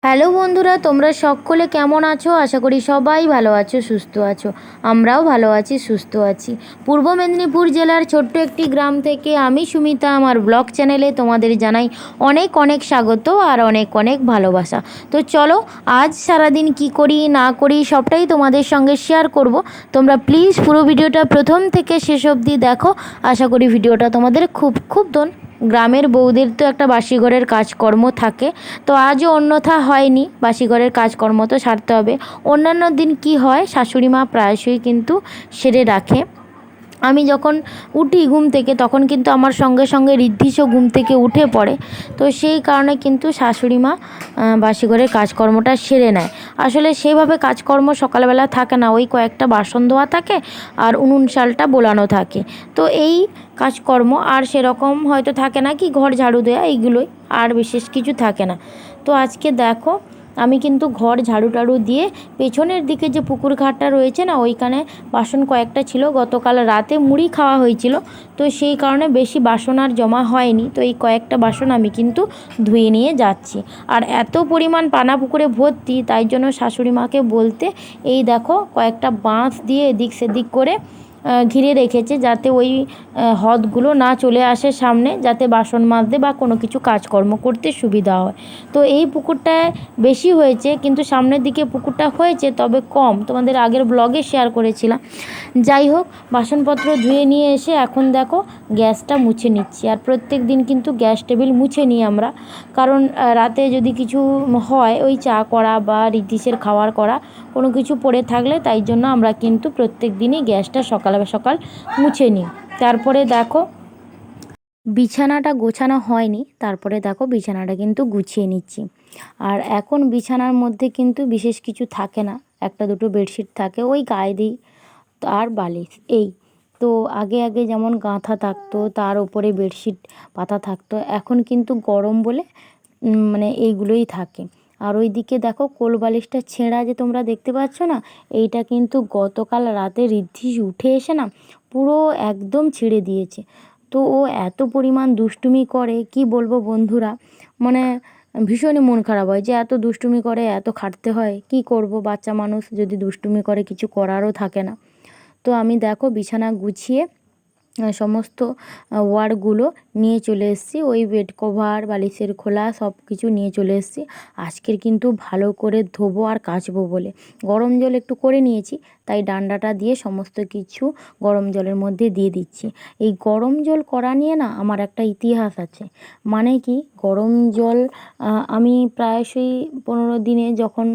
Hello বন্ধুরা, তোমরা সকলে কেমন আছো? আশা করি সবাই ভালো আছো, সুস্থ আছো। আমরাও ভালো আছি, সুস্থ আছি। পূর্ব মেদিনীপুর জেলার ছোট্ট একটি গ্রাম থেকে আমি সুমিতা আমার ব্লগ চ্যানেলে তোমাদের জানাই অনেক অনেক স্বাগত আর অনেক অনেক ভালোবাসা। তো চলো, আজ সারাদিন কি করি না করি সবটাই তোমাদের সঙ্গে শেয়ার করব। তোমরা প্লিজ পুরো ভিডিওটা প্রথম থেকে শেষ অবধি দেখো। আশা করি ভিডিওটা তোমাদের খুব খুব গ্রামের বউদের তো একটা বাসি ঘরের কাজকর্ম থাকে, তো আজও অন্যথা হয়নি। বাসি ঘরের কাজকর্ম তো সারতে হবে। অন্যান্য দিন কি হয়, শাশুড়ি মা প্রায়শই কিন্তু সেরে রাখে। আমি যখন উঠি ঘুম থেকে তখন কিন্তু আমার সঙ্গে সঙ্গে ঋদ্ধিসও ঘুম থেকে উঠে পড়ে। তো সেই কারণে কিন্তু শাশুড়ি মা বাসি ঘরের কাজকর্মটা সেরে নেয়। আসলে সেইভাবে কাজকর্ম সকালবেলা থাকে না, ওই কয়েকটা বাসন ধোয়া থাকে আর উনুন শালটা বোলানো থাকে। তো এই কাজকর্ম আর সেরকম হয়তো থাকে না, কি ঘর ঝাড়ু দেওয়া, এইগুলোই, আর বিশেষ কিছু থাকে না। তো আজকে দেখো, আমি কিন্তু ঘর ঝাড়ু টাড়ু দিয়ে পেছনের দিকে যে পুকুর ঘাটটা রয়েছে না, ওইখানে বাসন কয়েকটা ছিল। গতকাল রাতে মুড়ি খাওয়া হয়েছিল, তো সেই কারণে বেশি বাসন আর জমা হয়নি। তো এই কয়েকটা বাসন আমি কিন্তু ধুয়ে নিয়ে যাচ্ছি। আর এত পরিমাণ পানা পুকুরে ভর্তি, তাই জন্য শাশুড়ি মাকে বলতে এই দেখো কয়েকটা বাঁশ দিয়ে এদিক সেদিক করে ঘিরে রেখেছে, যাতে ওই হ্রদগুলো না চলে আসে সামনে, যাতে বাসন মাজতে বা কোনো কিছু কাজকর্ম করতে সুবিধা হয়। তো এই পুকুরটায় বেশি হয়েছে, কিন্তু সামনের দিকে পুকুরটা হয়েছে তবে কম, তোমাদের আগের ব্লগে শেয়ার করেছিলাম। যাই হোক, বাসনপত্র ধুয়ে নিয়ে এসে এখন দেখো গ্যাসটা মুছে নিচ্ছি। আর প্রত্যেক দিন কিন্তু গ্যাস টেবিল মুছে নিই আমরা, কারণ রাতে যদি কিছু হয়, ওই চা করা বা রিতিশের খাওয়ার করা কোনো কিছু পড়ে থাকলে, তাই জন্য আমরা কিন্তু প্রত্যেক দিনই গ্যাসটা সকাল সকাল মুছে নিই। তারপরে দেখো বিছানাটা গোছানো হয়নি, তারপরে দেখো বিছানাটা কিন্তু গুছিয়ে নিচ্ছি। আর এখন বিছানার মধ্যে কিন্তু বিশেষ কিছু থাকে না, একটা দুটো বেডশিট থাকে, ওই গায়ে দিই আর বালিশ, এই। তো আগে আগে যেমন গাঁথা থাকতো, তার ওপরে বেডশিট পাতা থাকতো, এখন কিন্তু গরম বলে মানে এইগুলোই থাকে। আর ওই দিকে দেখো কোল বালিশটা ছেঁড়া যে তোমরা দেখতে পাচ্ছ না, এইটা কিন্তু গতকাল রাতে ঋদ্ধি উঠে এসে না পুরো একদম ছিঁড়ে দিয়েছে। তো ও এত পরিমাণ দুষ্টুমি করে, কি বলবো বন্ধুরা, মানে ভীষণই মন খারাপ হয় যে এত দুষ্টুমি করে, এত খাটতে হয়। কি করব, বাচ্চা মানুষ যদি দুষ্টুমি করে কিছু করারও থাকে না। তো আমি দেখো বিছানা গুছিয়ে সমস্ত ওয়্যারগুলো নিয়ে চলে এসেছি, ওই বেড কভার বালিশের খোলা সব কিছু নিয়ে চলে এসেছি। আজকের কিন্তু ভালো করে ধোবো আর কাচবো বলে গরম জল একটু করে নিয়েছি, তাই ডান্ডাটা দিয়ে সমস্ত কিছু গরম জলের মধ্যে দিয়ে দিচ্ছি। এই গরম জল করা নিয়ে না আমার একটা ইতিহাস আছে। মানে কি, গরম জল আমি প্রায়শই 15 দিনে যখন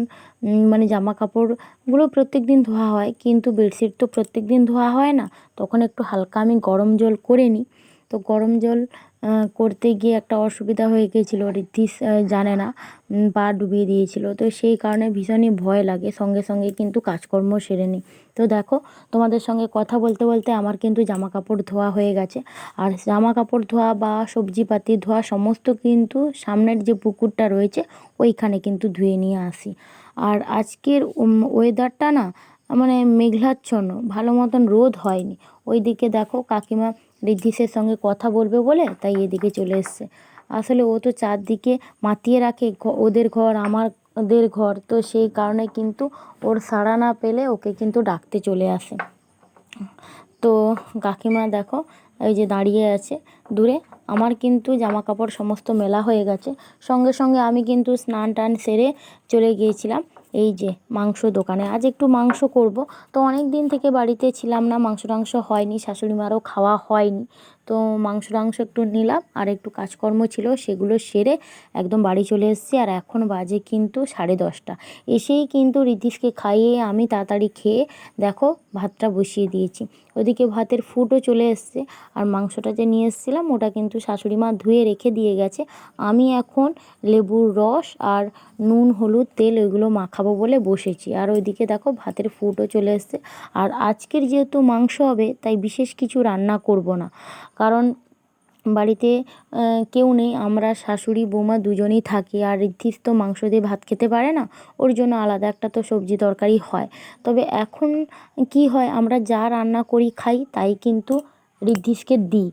মানে জামা কাপড়গুলো প্রত্যেক দিন ধোয়া হয়, কিন্তু বেডশিট তো প্রত্যেক দিন ধোয়া হয় না, তখন একটু হালকা আমি গরম জল করে নিই। তো গরম জল করতে গিয়ে একটা অসুবিধা হয়ে গিয়েছিলো, ঋদ্ধিস জানে না, পা ডুবিয়ে দিয়েছিল। তো সেই কারণে ভীষণই ভয় লাগে, সঙ্গে সঙ্গে কিন্তু কাজকর্ম সেরে নিই। তো দেখো, তোমাদের সঙ্গে কথা বলতে বলতে আমার কিন্তু জামা কাপড় ধোয়া হয়ে গেছে। আর জামা কাপড় ধোয়া বা সবজিপাতি ধোয়া সমস্ত কিন্তু সামনের যে পুকুরটা রয়েছে ওইখানে কিন্তু ধুয়ে নিয়ে আসি। আর আজকের ওয়েদারটা না মানে মেঘলাচ্ছন্ন, ভালো মতন রোদ হয়নি। ওইদিকে দেখো কাকিমা ঋদ্ধিসের সঙ্গে কথা বলবে বলে তাই এদিকে চলে এসছে। আসলে ও তো চারদিকে মাতিয়ে রাখে, ওদের ঘর আমাদের ঘর, তো সেই কারণে কিন্তু ওর সাড়া না পেলে ওকে কিন্তু ডাকতে চলে আসে। তো কাকিমা দেখো এই যে দাঁড়িয়ে আছে দূরে। আমার কিন্তু জামা কাপড় সমস্ত মেলা হয়ে গেছে, সঙ্গে সঙ্গে আমি কিন্তু স্নান টান সেরে চলে গিয়েছিলাম এই যে মাংস দোকানে। আজ একটু মাংস করব, তো অনেক দিন থেকে বাড়িতে ছিলাম না, মাংস টাংস হয়নি, শাশুড়ি মারও খাওয়া হয়নি। তো মাংস টাংস একটু নিলাম, আর একটু কাজকর্ম ছিল সেগুলো সেরে একদম বাড়ি চলে এসেছি। আর এখন বাজে কিন্তু 10:30। এসেই কিন্তু ঋদ্ধিসকে খাইয়ে আমি তাড়াতাড়ি খেয়ে দেখো ভাতটা বসিয়ে দিয়েছি। ওদিকে ভাতের ফুটও চলে এসছে। আর মাংসটা যে নিয়ে এসেছিলাম ওটা কিন্তু শাশুড়ি মা ধুয়ে রেখে দিয়ে গেছে। আমি এখন লেবুর রস আর নুন হলুদ তেল ওইগুলো মাখাবো বলে বসেছি। আর ওইদিকে দেখো ভাতের ফুটও চলে এসছে। আর আজকের যেহেতু মাংস হবে, তাই বিশেষ কিছু রান্না করব না, কারণ বাড়িতে কেউ নেই, আমরা শাশুড়ি বৌমা দুজনেই থাকি। আর ঋদ্ধিস তো মাংস দিয়ে ভাত খেতে পারে না, ওর জন্য আলাদা একটা তো সবজি তরকারি হয়। তবে এখন কি হয়, আমরা যা রান্না করি খাই তাই কিন্তু ঋদ্ধিসকে দিই।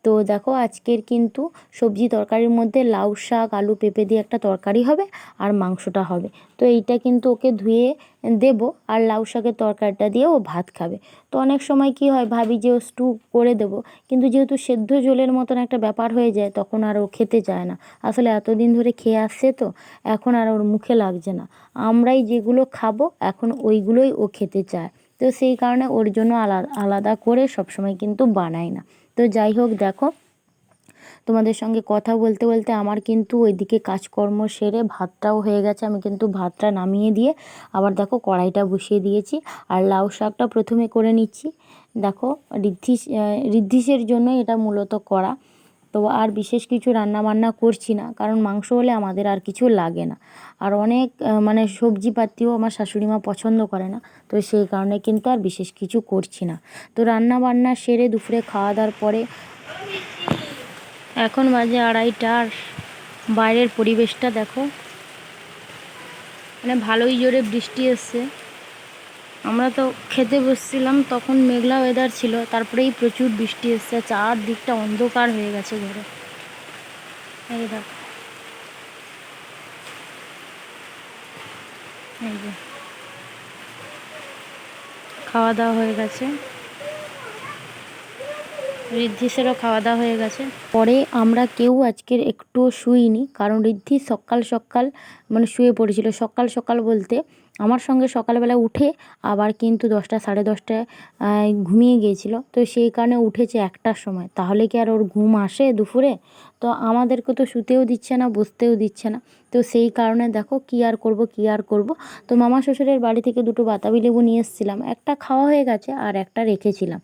তো দেখো আজকের কিন্তু সবজি তরকারির মধ্যে লাউ শাক আলু পেঁপে দিয়ে একটা তরকারি হবে আর মাংসটা হবে। তো এইটা কিন্তু ওকে ধুয়ে দেব, আর লাউ শাকের তরকারিটা দিয়ে ও ভাত খাবে। তো অনেক সময় কি হয়, ভাবি যে ও স্টু করে দেব, কিন্তু যেহেতু সেদ্ধ ঝোলের মতন একটা ব্যাপার হয়ে যায় তখন আর ও খেতে চায় না। আসলে এতদিন ধরে খেয়ে আসছে তো এখন আর ওর মুখে লাগছে না। আমরাই যেগুলো খাবো এখন ওইগুলোই ও খেতে চায়। তো সেই কারণে ওর জন্য আলাদা আলাদা করে সবসময় কিন্তু বানাই না। তো যাই হোক, দেখো তোমাদের সঙ্গে কথা বলতে বলতে আমার কিন্তু ওইদিকে কাজকর্ম সেরে ভাতটাও হয়ে গেছে। আমি কিন্তু ভাতটা নামিয়ে দিয়ে আবার দেখো কড়াইটা বসিয়ে দিয়েছি, আর লাউ শাকটা প্রথমে করে নিচ্ছি। দেখো ঋদ্ধিসের জন্য এটা মূলত করা। তো আর বিশেষ কিছু রান্না বান্না করছি না, কারণ মাংস হলে আমাদের আর কিছু লাগে না। আর অনেক মানে সবজিপাতিও আমার শাশুড়ি মা পছন্দ করে না, তো সেই কারণে কিন্তু আর বিশেষ কিছু করছি না। তো রান্না বান্না সেরে দুপুরে খাওয়া দাওয়ার পরে এখন বাজে 2:30, আর বাইরের পরিবেশটা দেখো, মানে ভালোই জোরে বৃষ্টি এসছে। আমরা তো খেতে বসছিলাম তখন মেঘলা ওয়েদার ছিল, তারপরেই প্রচুর বৃষ্টি এসছে, চারদিকটা অন্ধকার হয়ে গেছে ঘরে। এই দেখো, এই যে খাওয়া দাওয়া হয়ে গেছে, ঋদ্ধিসেরও খাওয়া দাওয়া হয়ে গেছে। পরে আমরা কেউ আজকের একটুও শুইনি, কারণ ঋদ্ধি সকাল সকাল মানে শুয়ে পড়েছিল। সকাল সকাল বলতে আমার সঙ্গে সকালবেলা উঠে আবার কিন্তু 10টা সাড়ে 10টায় ঘুমিয়ে গিয়েছিল। তো সেই কারণে উঠেছে 1টার সময়, তাহলে কি আর ওর ঘুম আসে দুপুরে? তো আমাদেরকে তো শুতেও দিচ্ছে না, বসতেও দিচ্ছে না। তো সেই কারণে দেখো কী আর করব, কী আর করব। তো মামা শ্বশুরের বাড়ি থেকে 2টো বাতাবি লেবু নিয়ে এসেছিলাম, একটা খাওয়া হয়ে গেছে আর একটা রেখেছিলাম।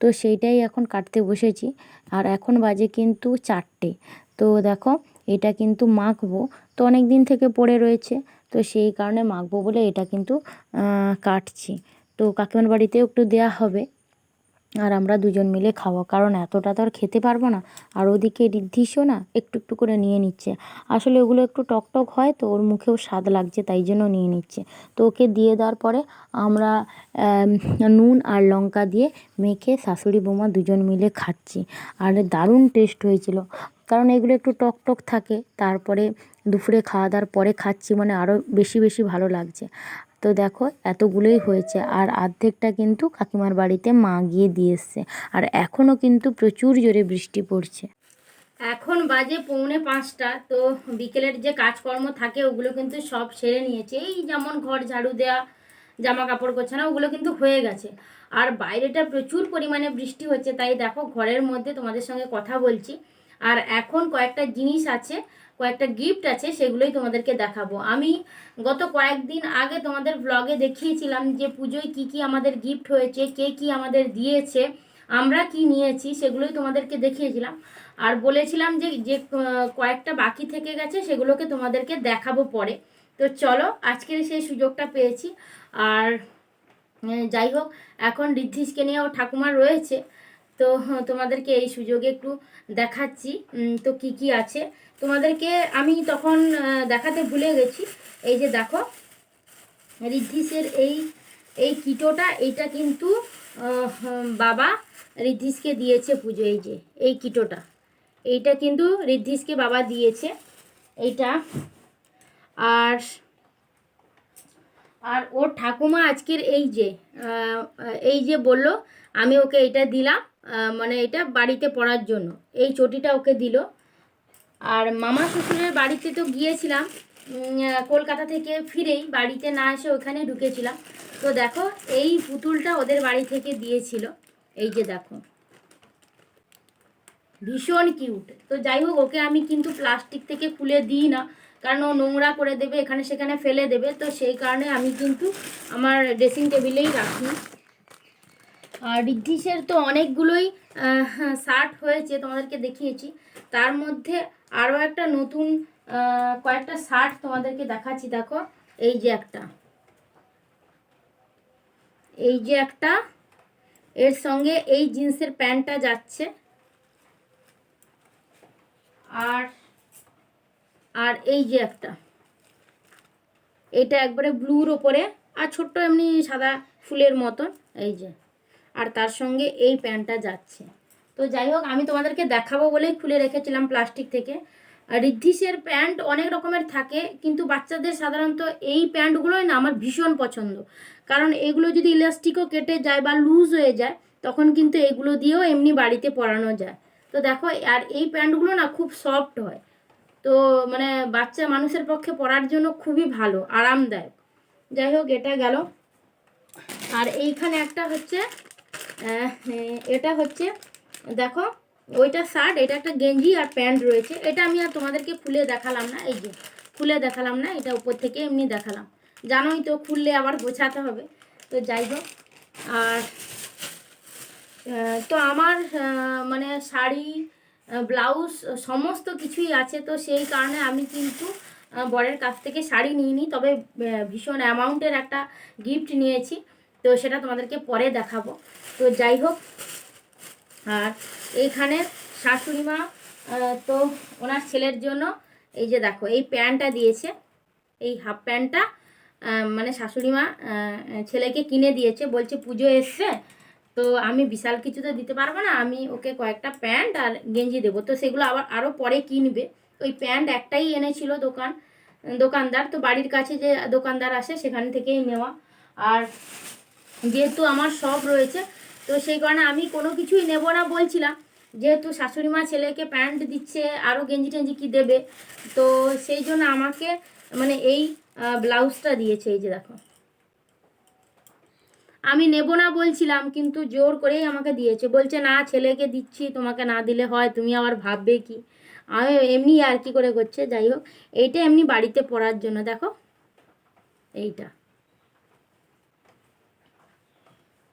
তো সেইটাই এখন কাটতে বসেছি, আর এখন বাজে কিন্তু 4টে। তো দেখো এটা কিন্তু মাখবো, তো অনেক দিন থেকে পড়ে রয়েছে, তো সেই কারণে মাখবো বলে এটা কিন্তু কাটছি। তো কাকিমার বাড়িতেও একটু দেয়া হবে, আর আমরা দুজন মিলে খাবো, কারণ এতটা তো আর খেতে পারবো না। আর ওদিকে ঋদ্ধিসও না একটু একটু করে নিয়ে নিচ্ছে। আসলে ওগুলো একটু টক টক হয় তো ওর মুখেও স্বাদ লাগছে, তাই জন্য নিয়ে নিচ্ছে। তো ওকে দিয়ে দেওয়ার পরে আমরা নুন আর লঙ্কা দিয়ে মেখে শাশুড়ি বৌমা দুজন মিলে খাচ্ছি, আর দারুণ টেস্ট হয়েছিল। কারণ এগুলো একটু টক টক থাকে, তারপরে দুপুরে খাওয়া দাওয়ার পরে খাচ্ছি মানে আরও বেশি বেশি ভালো লাগছে। তো দেখো এতগুলোই হয়েছে, আর অর্ধেকটা কিন্তু কাকিমার বাড়িতে মা গিয়ে দিয়ে এসছে। আর এখনও কিন্তু প্রচুর জোরে বৃষ্টি পড়ছে। এখন বাজে 4:45। তো বিকেলের যে কাজকর্ম থাকে ওগুলো কিন্তু সব সেরে নিয়েছে, এই যেমন ঘর ঝাড়ু দেওয়া, জামা কাপড় গোছানো, ওগুলো কিন্তু হয়ে গেছে। আর বাইরেটা প্রচুর পরিমাণে বৃষ্টি হচ্ছে, তাই দেখো ঘরের মধ্যে তোমাদের সঙ্গে কথা বলছি। আর এখন কয়েকটা জিনিস আছে, কয়েকটা গিফট আছে, সেগুলোই তোমাদেরকে দেখাবো। আমি গত কয়েকদিন আগে তোমাদের ব্লগে দেখিয়েছিলাম যে পুজোয় কি কি আমাদের গিফট হয়েছে, কে কি আমাদের দিয়েছে, আমরা কি নিয়েছি, সেগুলোই তোমাদেরকে দেখিয়েছিলাম। আর বলেছিলাম যে যে কয়েকটা বাকি থেকে গেছে সেগুলোকে তোমাদেরকে দেখাবো পরে। তো চলো, আজকের সেই সুযোগটা পেয়েছি। আর যাই হোক, এখন ঋদ্ধিসকে নিয়ে ও ঠাকুমার রয়েছে, তো তোমাদেরকে এই সুযোগে একটু দেখাচ্ছি। তো কি কি আছে তোমাদেরকে আমি তখন দেখাতে ভুলে গেছি। এই যে দেখো, ঋদ্ধিসের এই এই কিটোটা, এইটা কিন্তু বাবা ঋদ্ধিসকে দিয়েছে পুজো। এই যে এই কিটোটা, এইটা কিন্তু ঋদ্ধিসকে বাবা দিয়েছে এইটা। আর আর ওর ঠাকুমা আজকের এই যে বলল আমি ওকে এটা দিলাম, মানে এটা বাড়িতে পড়ার জন্য এই চটিটা ওকে দিল। আর মামা শ্বশুরের বাড়িতে তো গিয়েছিলাম, কলকাতা থেকে ফিরেই বাড়িতে না এসে ওখানে ঢুকেছিলাম। তো দেখো এই পুতুলটা ওদের বাড়ি থেকে দিয়েছিল, এই যে দেখো, ভীষণ কিউট। তো যাই হোক, ওকে আমি কিন্তু প্লাস্টিক থেকে খুলে দিই না, কারণ ও নোংরা করে দেবে, এখানে সেখানে ফেলে দেবে। তো সেই কারণে আমি কিন্তু আমার ড্রেসিং টেবিলেই রাখি। আর ঋদ্ধিসের তো অনেকগুলোই শার্ট হয়েছে, তোমাদেরকে দেখিয়েছি। তার মধ্যে আরও একটা নতুন কয়েকটা শার্ট তোমাদেরকে দেখাচ্ছি। দেখো এই যে একটা, এই যে একটা, এর সঙ্গে এই জিন্সের প্যান্টটা যাচ্ছে। আর আর এই যে একটা, এটা একবারে ব্লুর ওপরে, আর ছোট্ট এমনি সাদা ফুলের মতন, এই যে। আর তার সঙ্গে এই প্যান্টটা যাচ্ছে। তো যাই হোক, আমি তোমাদেরকে দেখাবো বলেই খুলে রেখেছিলাম প্লাস্টিক থেকে। আর রিদ্ধিসের প্যান্ট অনেক রকমের থাকে, কিন্তু বাচ্চাদের সাধারণত এই প্যান্টগুলোই না আমার ভীষণ পছন্দ, কারণ এগুলো যদি ইলাস্টিকও কেটে যায় বা লুজ হয়ে যায় তখন কিন্তু এগুলো দিয়েও এমনি বাড়িতে পরানো যায়। তো দেখো, আর এই প্যান্টগুলো না খুব সফট হয়, তো মানে বাচ্চা মানুষের পক্ষে পরার জন্য খুবই ভালো, আরামদায়ক। যাই হোক, এটা গেল। আর এইখানে একটা হচ্ছে এটা হচ্ছে, দেখো, ওইটা শার্ট, এটা একটা গেঞ্জি আর প্যান্ট রয়েছে। এটা আমি আর তোমাদেরকে খুলে দেখালাম না, এই যে খুলে দেখালাম না, এটা উপর থেকে এমনি দেখালাম, জানোই তো খুললে আবার গোছাতে হবে। তো যাই হোক, আর তো আমার মানে শাড়ি, ব্লাউজ সমস্ত কিছুই আছে, তো সেই কারণে আমি কিন্তু বরের কাছ থেকে শাড়ি নিইনি, তবে ভীষণ অ্যামাউন্টের একটা গিফট নিয়েছি, তো সেটা তোমাদেরকে পরে দেখাবো। তো যাই হোক, আর এইখানে শাশুড়ি মা তো ওনার ছেলের জন্য এই যে দেখো এই প্যান্টটা দিয়েছে, এই হাফ প্যান্টটা মানে শাশুড়ি মা ছেলেকে কিনে দিয়েছে, বলছে পুজো এসছে তো আমি বিশাল কিছু তো দিতে পারবো না, আমি ওকে কয়েকটা প্যান্ট আর গেঞ্জি দেবো, তো সেগুলো আবার আরও পরে কিনবে। ওই প্যান্ট একটাই এনেছিল দোকানদার, তো বাড়ির কাছে যে দোকানদার আসে সেখান থেকেই নেওয়া। আর যেহেতু আমার সব রয়েছে, তো সেই কারণে আমি কোনো কিছুই নেব না বলছিলাম, যেহেতু শাশুড়ি মা ছেলেকে প্যান্ট দিচ্ছে, আরও গেঞ্জি টেঞ্জি কী দেবে, তো সেই জন্য আমাকে মানে এই ব্লাউজটা দিয়েছে, এই যে দেখো। আমি নেব না বলছিলাম, কিন্তু জোর করেই আমাকে দিয়েছে, বলছে না ছেলেকে দিচ্ছি, তোমাকে না দিলে হয়, তুমি আবার ভাববে কি। আমি এমনি আর কি করে করছে। যাই হোক, এইটা এমনি বাড়িতে পরার জন্য, দেখো এইটা।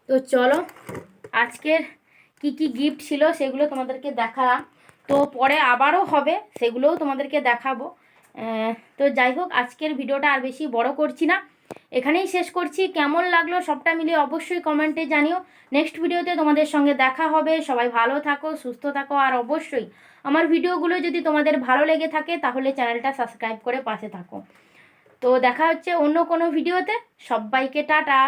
তো চলো, আজকের কি কি গিফট ছিল সেগুলো তোমাদেরকে দেখালাম, তো পরে আবারও হবে, সেগুলোও তোমাদেরকে দেখাবো। তো যাই হোক, আজকের ভিডিওটা আর বেশি বড় করছি না, এখানেই শেষ করছি। কেমন লাগলো সবটা মিলিয়ে অবশ্যই কমেন্টে জানিও। নেক্সট ভিডিওতে তোমাদের সঙ্গে দেখা হবে। সবাই ভালো থাকো, সুস্থ থাকো, আর অবশ্যই আমার ভিডিওগুলো যদি তোমাদের ভালো লেগে থাকে তাহলে চ্যানেলটা সাবস্ক্রাইব করে পাশে থাকো। তো দেখা হচ্ছে অন্য কোনো ভিডিওতে। সবাইকে টাটা।